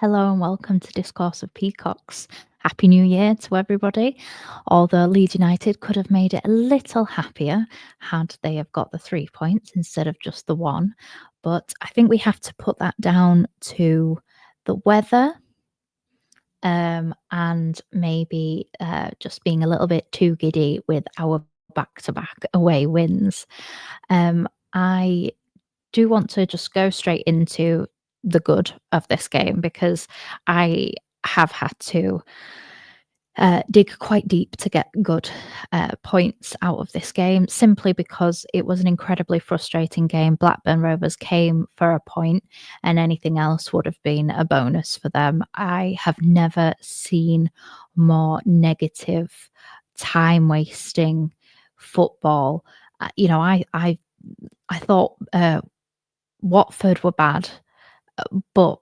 Hello and welcome to Discourse of Peacocks. Happy New Year to everybody. Although Leeds United could have made it a little happier had they have got the 3 points instead of just the one. But I think we have to put that down to the weather, and maybe just being a little bit too giddy with our back-to-back away wins. I do want to just go straight into the good of this game because I have had to dig quite deep to get good points out of this game, simply because it was an incredibly frustrating game. Blackburn Rovers came for a point, and anything else would have been a bonus for them. I have never seen more negative, time wasting football. I thought Watford were bad, but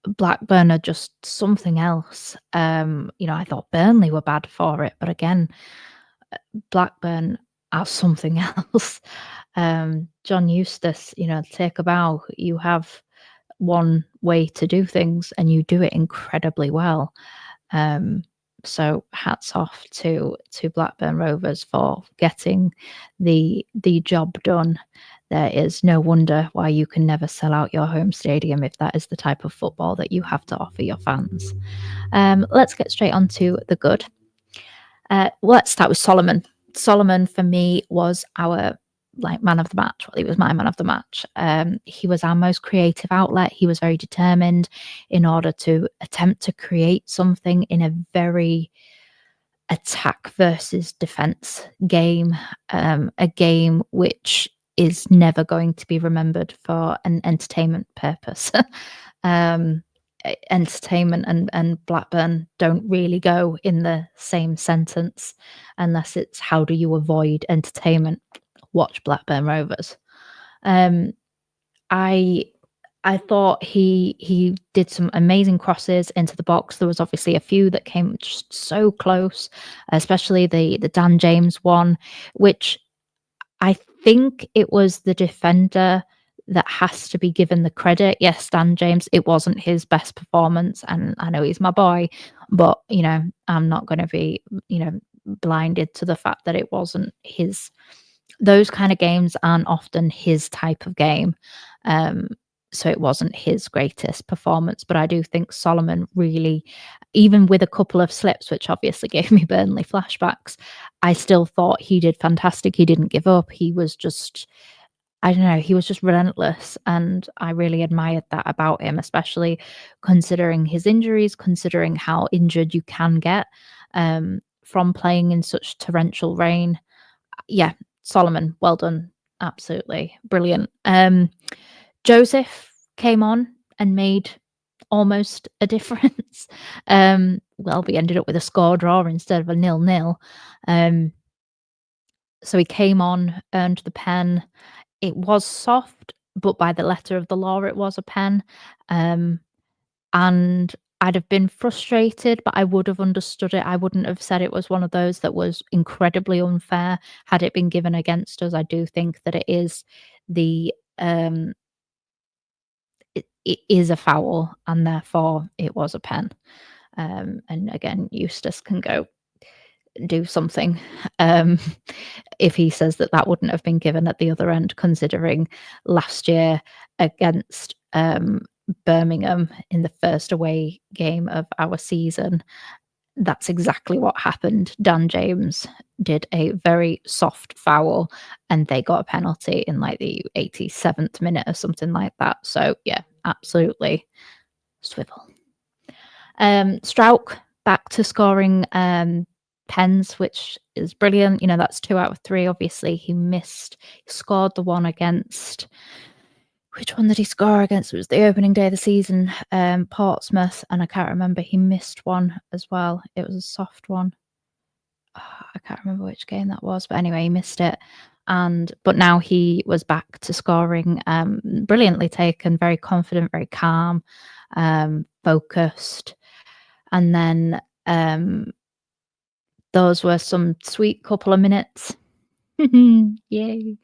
Blackburn are just something else. I thought Burnley were bad for it, but again, Blackburn are something else. John Eustace, take a bow. You have one way to do things and you do it incredibly well. So hats off to Blackburn Rovers for getting the job done. There is no wonder why you can never sell out your home stadium if that is the type of football that you have to offer your fans. Let's get straight on to the good. Let's start with Solomon. Solomon for me was our man of the match. Well, he was my man of the match. He was our most creative outlet. He was very determined in order to attempt to create something in a very attack versus defense game, a game which is never going to be remembered for an entertainment purpose. Entertainment and Blackburn don't really go in the same sentence unless it's how do you avoid entertainment? Watch Blackburn Rovers. I I thought he did some amazing crosses into the box. There was obviously a few that came just so close, especially the Dan James one, which I think it was the defender that has to be given the credit. Yes, Dan James, it wasn't his best performance, and I know he's my boy, but I'm not going to be blinded to the fact that it wasn't his. Those kind of games aren't often his type of game. Um, so it wasn't his greatest performance, but I do think Solomon really, even with a couple of slips, which obviously gave me Burnley flashbacks, I still thought he did fantastic. He didn't give up. He was just, I don't know, he was just relentless. And I really admired that about him, especially considering his injuries, considering how injured you can get from playing in such torrential rain. Yeah, Solomon, well done. Absolutely brilliant. Joseph came on and made almost a difference. Well, we ended up with a score draw instead of a 0-0. So he came on, earned the pen. It was soft, but by the letter of the law, it was a pen. And I'd have been frustrated, but I would have understood it. I wouldn't have said it was one of those that was incredibly unfair had it been given against us. I do think that it is the it is a foul, and therefore it was a pen. And again, Eustace can go do something if he says that that wouldn't have been given at the other end, considering last year against Birmingham in the first away game of our season. That's exactly what happened. Dan James did a very soft foul and they got a penalty in like the 87th minute or something like that. So yeah, absolutely swivel. Strauch back to scoring pens, which is brilliant. That's 2 out of 3. Obviously, he scored the one against. Which one did he score against? It was the opening day of the season, Portsmouth, and I can't remember. He missed one as well. It was a soft one. I can't remember which game that was, but anyway, he missed it. But now he was back to scoring, brilliantly taken, very confident, very calm, focused. And then those were some sweet couple of minutes. Yay.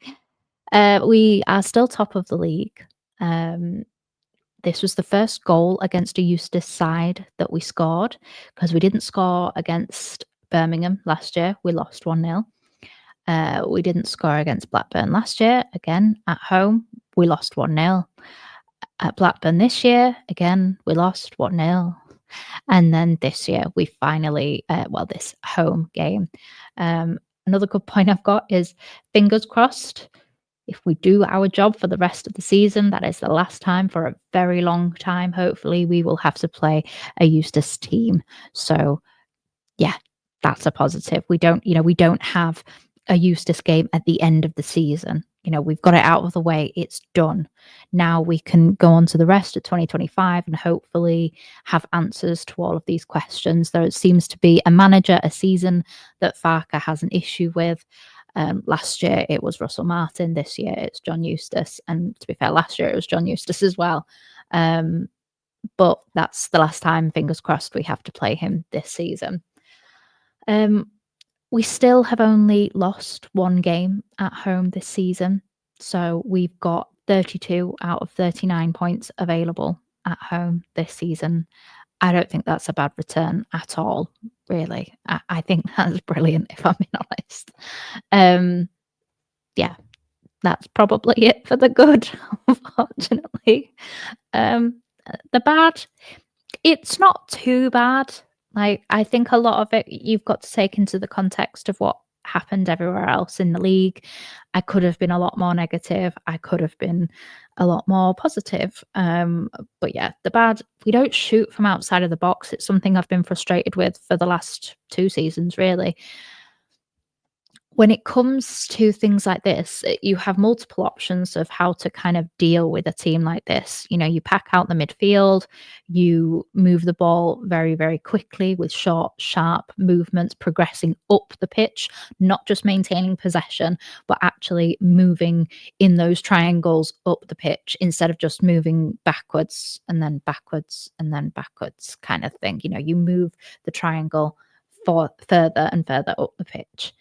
We are still top of the league. this was the first goal against a Eustace side that we scored because we didn't score against Birmingham last year. We lost 1-0. We didn't score against Blackburn last year. Again, at home, we lost 1-0. At Blackburn this year, again, we lost 1-0. And then this year, we finally, this home game. Another good point I've got is fingers crossed. If we do our job for the rest of the season, that is the last time for a very long time. Hopefully, we will have to play a Eustace team. So, yeah, that's a positive. We don't have a Eustace game at the end of the season. We've got it out of the way. It's done. Now we can go on to the rest of 2025 and hopefully have answers to all of these questions. There seems to be a manager, a season that Farker has an issue with. Last year it was Russell Martin. This year it's John Eustace. And to be fair, last year it was John Eustace as well. But that's the last time, fingers crossed, we have to play him this season. We still have only lost one game at home this season. So we've got 32 out of 39 points available at home this season. I don't think that's a bad return at all, really. I think that's brilliant, if I'm being honest. Yeah, that's probably it for the good, unfortunately. The bad, it's not too bad. Like, I think a lot of it you've got to take into the context of what happened everywhere else in the league. I could have been a lot more negative. I could have been a lot more positive. But yeah, the bad, we don't shoot from outside of the box. It's something I've been frustrated with for the last 2 seasons, really. When it comes to things like this, you have multiple options of how to kind of deal with a team like this. You pack out the midfield, you move the ball very, very quickly with short, sharp movements, progressing up the pitch, not just maintaining possession, but actually moving in those triangles up the pitch instead of just moving backwards and then backwards and then backwards kind of thing. You move the triangle further and further up the pitch.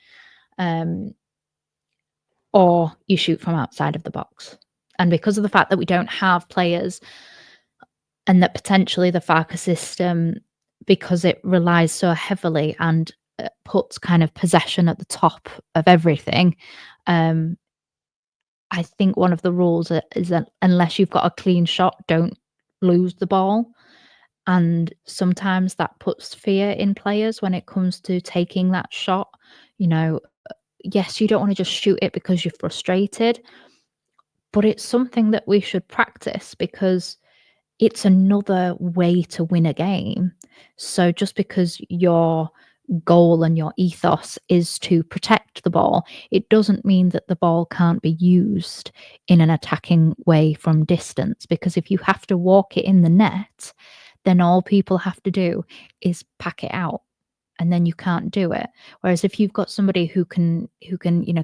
Or you shoot from outside of the box. And because of the fact that we don't have players and that potentially the Farker system, because it relies so heavily and puts kind of possession at the top of everything, I think one of the rules is that unless you've got a clean shot, don't lose the ball. And sometimes that puts fear in players when it comes to taking that shot. Yes, you don't want to just shoot it because you're frustrated, but it's something that we should practice because it's another way to win a game. So just because your goal and your ethos is to protect the ball, it doesn't mean that the ball can't be used in an attacking way from distance, because if you have to walk it in the net, then all people have to do is pack it out, and then you can't do it. Whereas if you've got somebody who can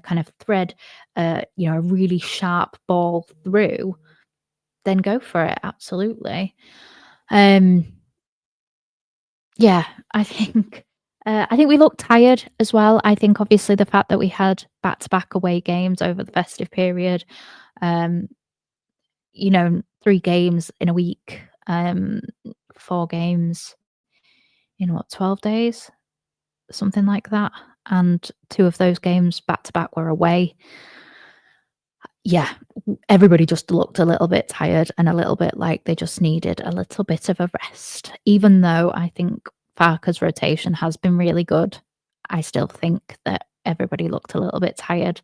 kind of thread a really sharp ball through, then go for it. Absolutely. Yeah, I think we looked tired as well. I think obviously the fact that we had back-to-back away games over the festive period, 3 games in a week, 4 games in 12 days? Something like that. And 2 of those games back to back were away. Yeah, everybody just looked a little bit tired and a little bit like they just needed a little bit of a rest. Even though I think Farker's rotation has been really good, I still think that everybody looked a little bit tired.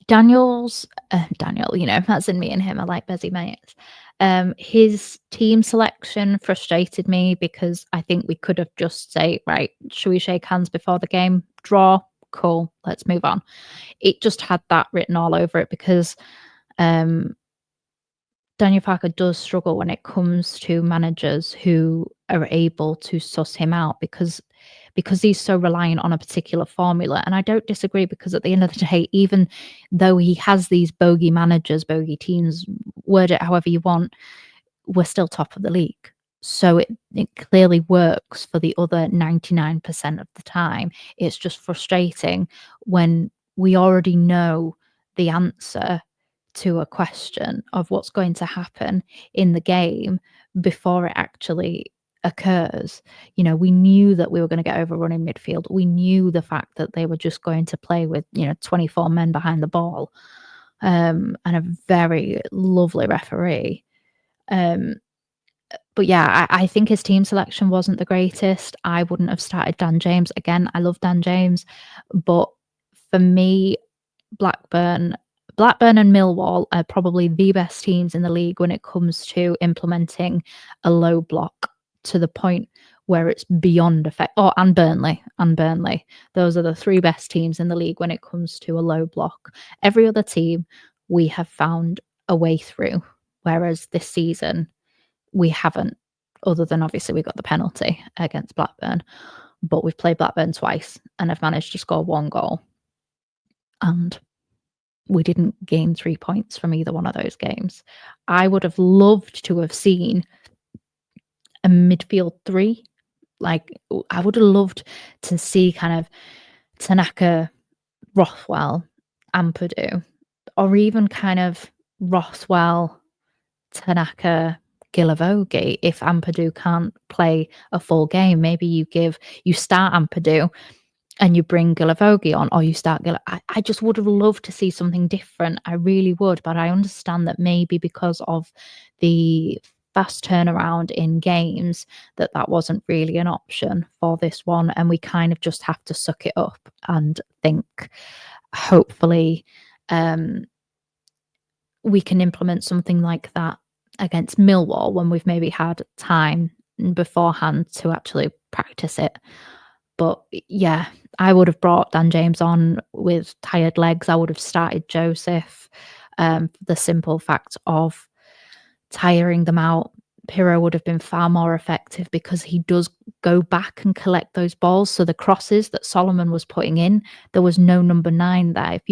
Daniel, that's in me and him. I like busy mates. His team selection frustrated me because I think we could have just say, right, should we shake hands before the game? Draw, cool, let's move on. It just had that written all over it because Daniel Farker does struggle when it comes to managers who are able to suss him out because he's so reliant on a particular formula. And I don't disagree, because at the end of the day, even though he has these bogey managers, bogey teams, word it however you want, we're still top of the league. So it clearly works for the other 99% of the time. It's just frustrating when we already know the answer to a question of what's going to happen in the game before it actually occurs. You know, we knew that we were going to get overrun in midfield. We knew the fact that they were just going to play with, 24 men behind the ball, and a very lovely referee. Um, but yeah, I think his team selection wasn't the greatest. I wouldn't have started Dan James. Again, I love Dan James, but for me, Blackburn Blackburn and Millwall are probably the best teams in the league when it comes to implementing a low block to the point where it's beyond effect. Oh, and Burnley. Those are the three best teams in the league when it comes to a low block. Every other team we have found a way through, whereas this season we haven't, other than obviously we got the penalty against Blackburn, but we've played Blackburn twice and have managed to score one goal. And we didn't gain 3 points from either one of those games. I would have loved to have seen a midfield three. Like, I would have loved to see kind of Tanaka, Rothwell, Ampadu, or even kind of Rothwell, Tanaka, Gilavogi. If Ampadu can't play a full game, maybe you start Ampadu and you bring Gilavogi on, or you start I just would have loved to see something different. I really would, but I understand that maybe because of the fast turnaround in games, that wasn't really an option for this one, and we kind of just have to suck it up and think, hopefully, we can implement something like that against Millwall when we've maybe had time beforehand to actually practice it. But yeah, I would have brought Dan James on with tired legs. I would have started Joseph. The simple fact of tiring them out. Pirro would have been far more effective because he does go back and collect those balls. So the crosses that Solomon was putting in, there was no number 9 there. If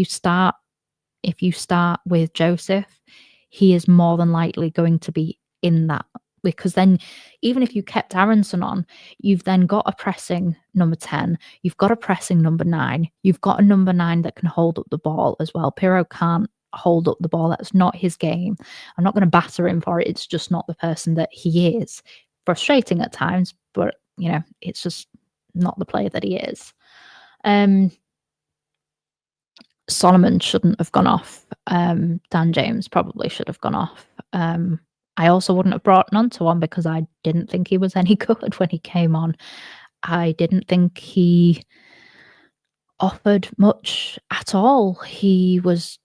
you start with Joseph, he is more than likely going to be in that, because then even if you kept Aronson on, you've then got a pressing number 10, you've got a pressing number 9, you've got a number 9 that can hold up the ball as well. Pirro can't hold up the ball. That's not his game. I'm not going to batter him for it. It's just not the person that he is. Frustrating at times, but it's just not the player that he is. Solomon shouldn't have gone off. Dan James probably should have gone off. I also wouldn't have brought Nonto on because I didn't think he was any good when he came on. I didn't think he offered much at all. He was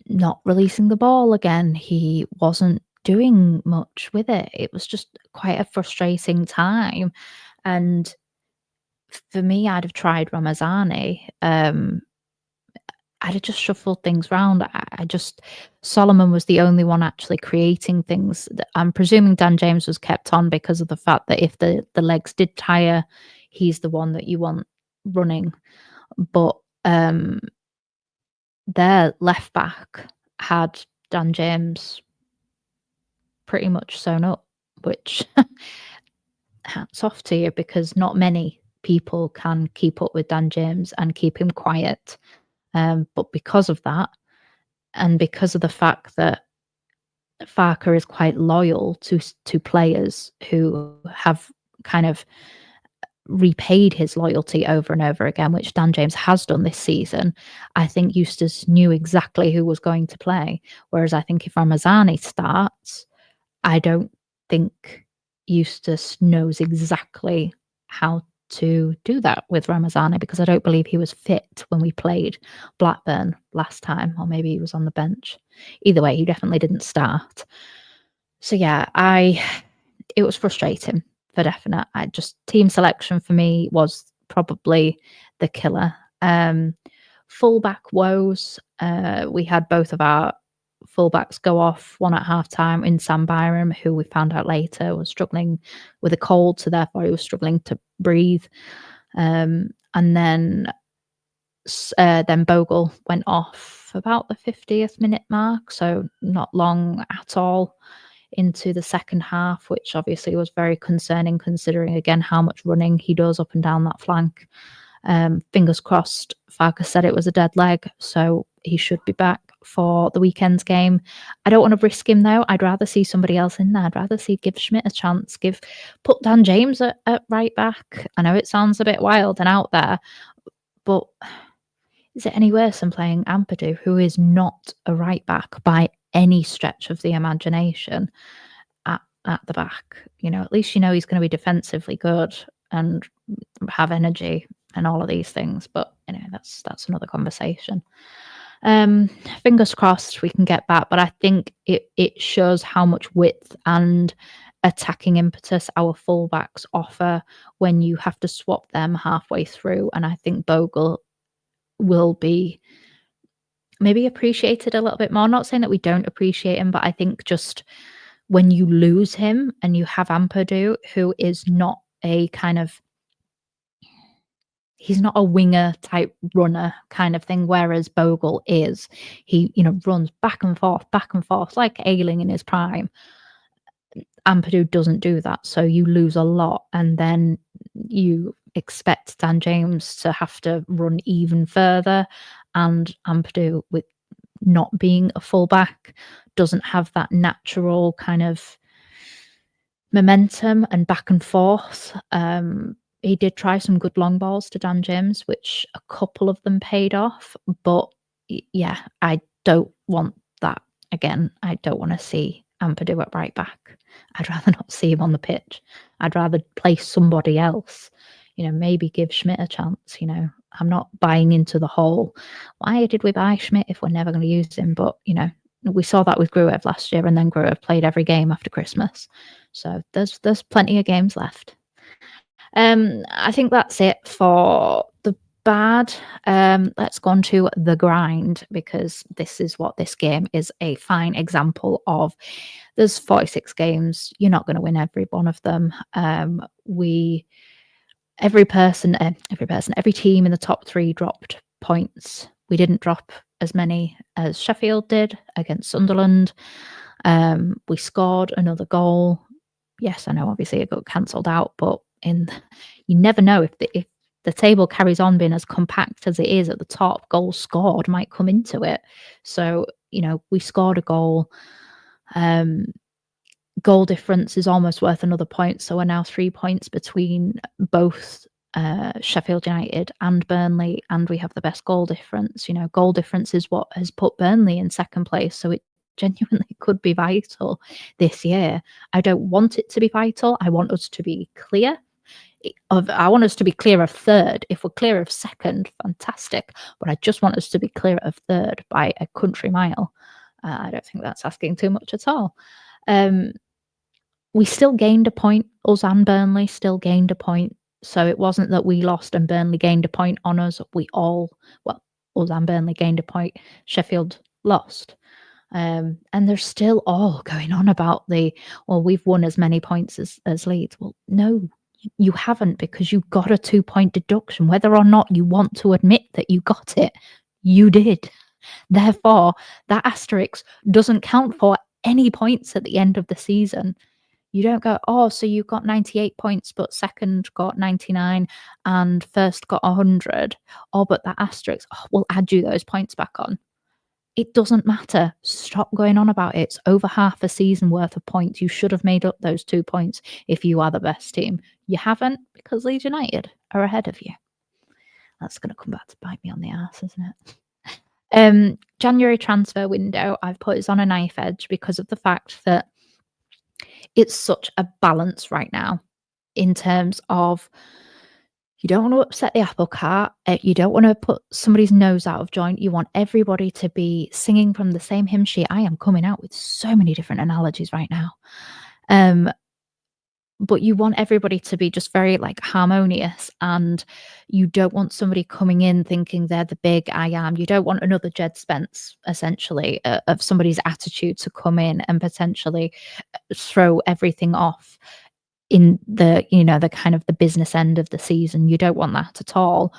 not releasing the ball again. He wasn't doing much with it. It was just quite a frustrating time. And for me, I'd have tried Ramazani. I'd have just shuffled things round. Solomon was the only one actually creating things. I'm presuming Dan James was kept on because of the fact that if the legs did tire, he's the one that you want running. But their left back had Dan James pretty much sewn up, which hats off to you, because not many people can keep up with Dan James and keep him quiet. But because of that, and because of the fact that Farker is quite loyal to players who have kind of repaid his loyalty over and over again, which Dan James has done this season, I think Eustace knew exactly who was going to play. Whereas I think if Ramazani starts, I don't think Eustace knows exactly how to do that with Ramazani, because I don't believe he was fit when we played Blackburn last time, or maybe he was on the bench. Either way, he definitely didn't start. So yeah, it was frustrating for definite. Team selection for me was probably the killer. Fullback woes. We had both of our fullbacks go off, one at half time in Sam Byram, who we found out later was struggling with a cold, so therefore he was struggling to breathe. And then Bogle went off about the 50th minute mark, so not long at all into the second half, which obviously was very concerning considering, again, how much running he does up and down that flank. Fingers crossed, Farkas said it was a dead leg, so he should be back for the weekend's game. I don't want to risk him though. I'd rather see somebody else in there. I'd rather give Schmidt a chance. Put Dan James at right back. I know it sounds a bit wild and out there, but is it any worse than playing Ampadu, who is not a right back by any stretch of the imagination, at the back? At least he's going to be defensively good and have energy and all of these things. But that's another conversation. Fingers crossed we can get back, but I think it shows how much width and attacking impetus our fullbacks offer when you have to swap them halfway through. And I think Bogle will be maybe appreciated a little bit more. Not saying that we don't appreciate him, but I think just when you lose him and you have Ampadu, who is not a kind of he's not a winger type runner kind of thing, whereas Bogle is. He, runs back and forth like Ayling in his prime. Ampadu doesn't do that, so you lose a lot, and then you expect Dan James to have to run even further, and Ampadu, with not being a fullback, doesn't have that natural kind of momentum and back and forth. He did try some good long balls to Dan James, which a couple of them paid off. But yeah, I don't want that again. I don't want to see Ampadu at right back. I'd rather not see him on the pitch. I'd rather play somebody else. Maybe give Schmidt a chance. I'm not buying into the whole, why did we buy Schmidt if we're never going to use him? But, we saw that with Gruev last year, and then Gruev played every game after Christmas. So there's plenty of games left. I think that's it for the bad. Let's go on to the grind, because this is what this game is a fine example of. There's 46 games. You're not going to win every one of them. Every team in the top three dropped points. We didn't drop as many as Sheffield did against Sunderland. We scored another goal. Yes, I know, obviously it got cancelled out, but you never know if the table carries on being as compact as it is at the top. Goals scored might come into it. So, we scored a goal. Goal difference is almost worth another point. So we're now 3 points between both Sheffield United and Burnley, and we have the best goal difference. Goal difference is what has put Burnley in second place. So it genuinely could be vital this year. I don't want it to be vital. I want us to be clear. I want us to be clear of third. If we're clear of second, fantastic. But I just want us to be clear of third by a country mile. I don't think that's asking too much at all. We still gained a point. Us and Burnley still gained a point. So it wasn't that we lost and Burnley gained a point on us. Us and Burnley gained a point. Sheffield lost. And they're still all going on about we've won as many points as Leeds. Well, no, you haven't, because you got a 2-point deduction. Whether or not you want to admit that you got it, you did. Therefore, that asterisk doesn't count for any points at the end of the season. You don't go, so you got 98 points, but second got 99 and first got 100. But that asterisk, we'll add you those points back on. It doesn't matter. Stop going on about it. It's over half a season worth of points. You should have made up those 2 points if you are the best team. You haven't, because Leeds United are ahead of you. That's going to come back to bite me on the arse, isn't it? January transfer window, I've put us on a knife edge because of the fact that it's such a balance right now in terms of you don't want to upset the apple cart. You don't want to put somebody's nose out of joint. You want everybody to be singing from the same hymn sheet. I am coming out with so many different analogies right now. But you want everybody to be just very harmonious, and you don't want somebody coming in thinking they're the big I am. You don't want another Jed Spence, essentially, of somebody's attitude to come in and potentially throw everything off in the kind of the business end of the season. You don't want that at all.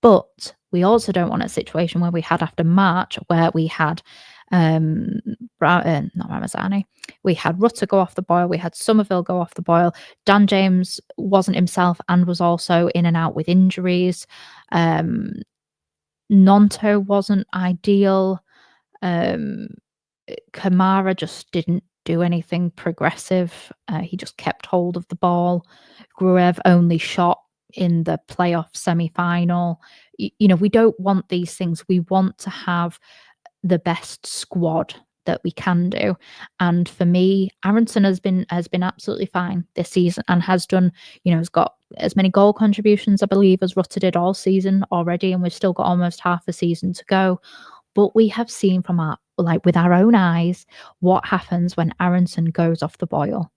But we also don't want a situation where we had after March, where we had not Ramazani. We had Rutter go off the boil. We had Somerville go off the boil. Dan James wasn't himself and was also in and out with injuries. Nonto wasn't ideal. Um, Kamara just didn't do anything progressive. He just kept hold of the ball. Gruev only shot in the playoff semi-final. We don't want these things. We want to have the best squad that we can do. And for me, Aronson has been absolutely fine this season and has done, has got as many goal contributions, I believe, as Rutter did all season already, and we've still got almost half a season to go. But we have seen from with our own eyes what happens when Aronson goes off the boil.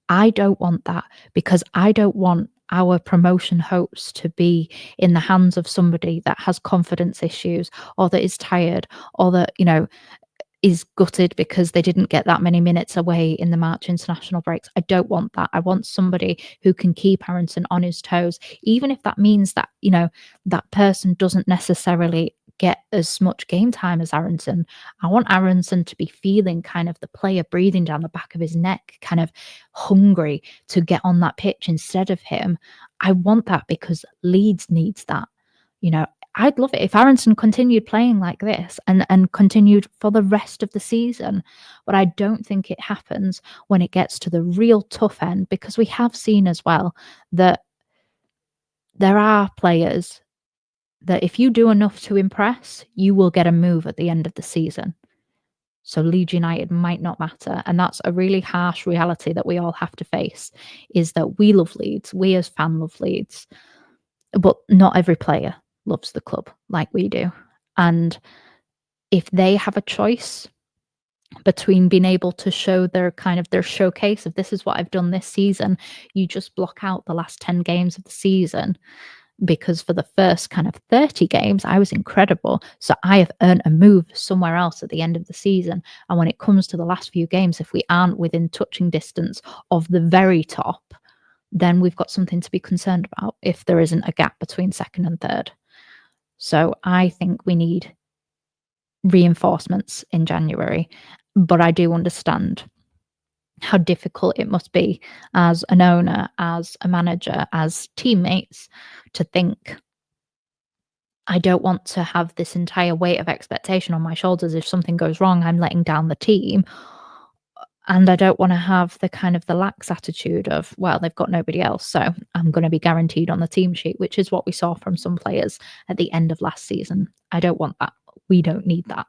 I don't want that because I don't want our promotion hopes to be in the hands of somebody that has confidence issues or that is tired or that, is gutted because they didn't get that many minutes away in the March international breaks. I don't want that. I want somebody who can keep Aronson on his toes, even if that means that, that person doesn't necessarily get as much game time as Aronson. I want Aronson to be feeling kind of the player breathing down the back of his neck, kind of hungry to get on that pitch instead of him. I want that because Leeds needs that. I'd love it if Aronson continued playing like this and continued for the rest of the season. But I don't think it happens when it gets to the real tough end, because we have seen as well that there are players that if you do enough to impress, you will get a move at the end of the season. So Leeds United might not matter. And that's a really harsh reality that we all have to face, is that we love Leeds. We as fans love Leeds. But not every player loves the club like we do. And if they have a choice between being able to show their showcase of this is what I've done this season, you just block out the last 10 games of the season, because for the first kind of 30 games, I was incredible. So I have earned a move somewhere else at the end of the season. And when it comes to the last few games, if we aren't within touching distance of the very top, then we've got something to be concerned about if there isn't a gap between second and third. So I think we need reinforcements in January, but I do understand how difficult it must be as an owner, as a manager, as teammates to think, I don't want to have this entire weight of expectation on my shoulders. If something goes wrong, I'm letting down the team. And I don't want to have the lax attitude of, well, they've got nobody else, so I'm going to be guaranteed on the team sheet, which is what we saw from some players at the end of last season. I don't want that. We don't need that.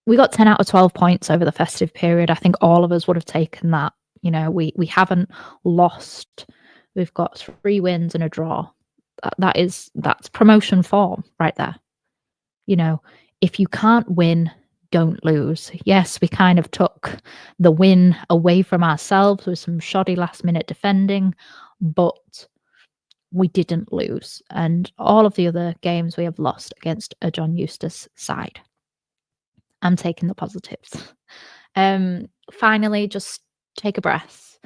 We got 10 out of 12 points over the festive period. I think all of us would have taken that. We haven't lost. We've got 3 wins and a draw. That's promotion form right there. If you can't win, don't lose. Yes, we kind of took the win away from ourselves with some shoddy last minute defending, but we didn't lose. And all of the other games we have lost against a John Eustace side. I'm taking the positives. Finally, just take a breath.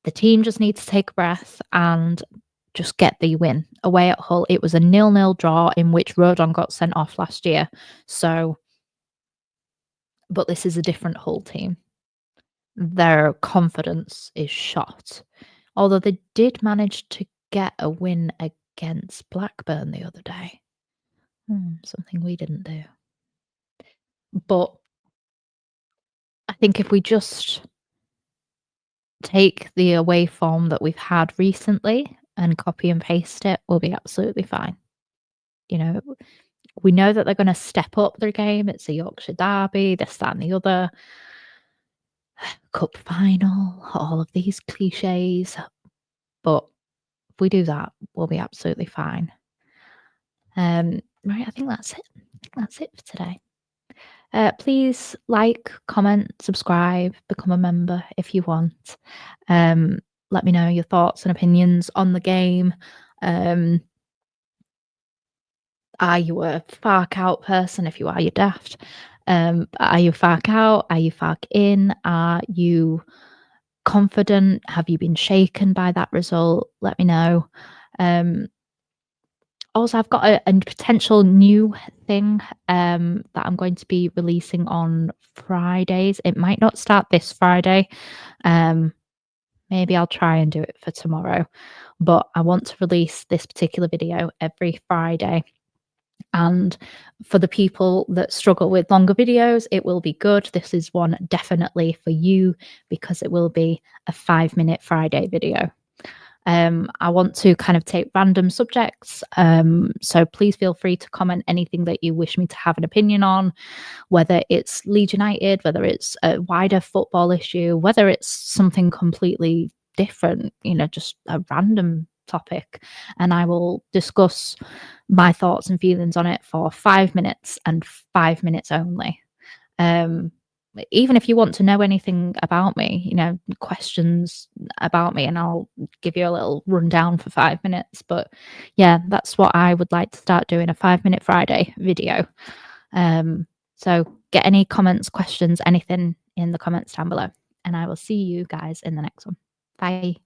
The team just needs to take a breath and just get the win. Away at Hull, it was a 0-0 draw in which Rodon got sent off last year. But this is a different Hull team. Their confidence is shot. Although they did manage to get a win against Blackburn the other day. Something we didn't do. But I think if we just take the away form that we've had recently and copy and paste it, we'll be absolutely fine. We know that they're going to step up their game. It's a Yorkshire derby, this, that, and the other. Cup final, all of these cliches. But if we do that, we'll be absolutely fine. Right, I think that's it. That's it for today. Please like, comment, subscribe, become a member if you want. Let me know your thoughts and opinions on the game. Are you a Fark out person? If you are, you're daft. Are you Fark out? Are you Fark in? Are you confident? Have you been shaken by that result? Let me know. Also, I've got a potential new thing that I'm going to be releasing on Fridays. It might not start this Friday. Maybe I'll try and do it for tomorrow. But I want to release this particular video every Friday. And for the people that struggle with longer videos, it will be good. This is one definitely for you because it will be a 5-minute Friday video. I want to kind of take random subjects. So please feel free to comment anything that you wish me to have an opinion on, whether it's Leeds United, whether it's a wider football issue, whether it's something completely different, just a random topic. And I will discuss my thoughts and feelings on it for 5 minutes and 5 minutes only. Um, Even if you want to know anything about me, questions about me, and I'll give you a little rundown for 5 minutes. But yeah, that's what I would like to start doing, a 5-minute Friday video. So get any comments, questions, anything in the comments down below, and I will see you guys in the next one. Bye.